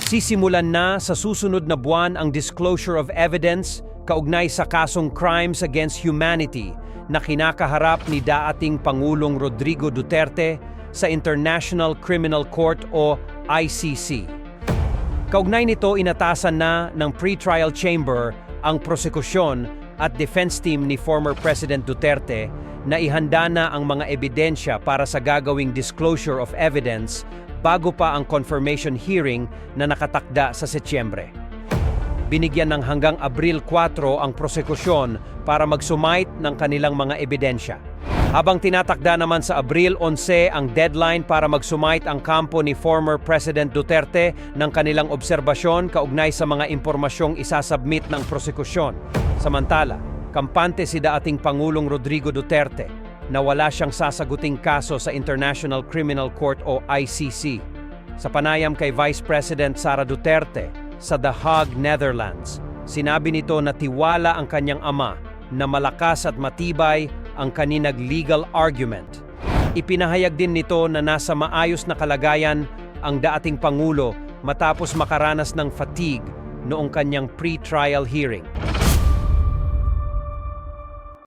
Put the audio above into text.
Sisimulan na sa susunod na buwan ang disclosure of evidence kaugnay sa kasong Crimes Against Humanity na kinakaharap ni dating Pangulong Rodrigo Duterte sa International Criminal Court o ICC. Kaugnay nito, inatasan na ng pre-trial chamber ang prosekusyon at defense team ni former President Duterte na ihanda na ang mga ebidensya para sa gagawing disclosure of evidence bago pa ang confirmation hearing na nakatakda sa Setyembre. Binigyan ng hanggang Abril 4 ang prosekusyon para mag-sumite ng kanilang mga ebidensya. Habang tinatakda naman sa Abril 11 ang deadline para mag-sumite ang kampo ni former President Duterte ng kanilang obserbasyon kaugnay sa mga impormasyong isasubmit ng prosekusyon. Samantala, kampante si dating Pangulong Rodrigo Duterte na wala siyang sasaguting kaso sa International Criminal Court o ICC. Sa panayam kay Vice President Sara Duterte sa The Hague, Netherlands, sinabi nito na tiwala ang kanyang ama na malakas at matibay ang kaninang legal argument. Ipinahayag din nito na nasa maayos na kalagayan ang dating Pangulo matapos makaranas ng fatigue noong kanyang pre-trial hearing.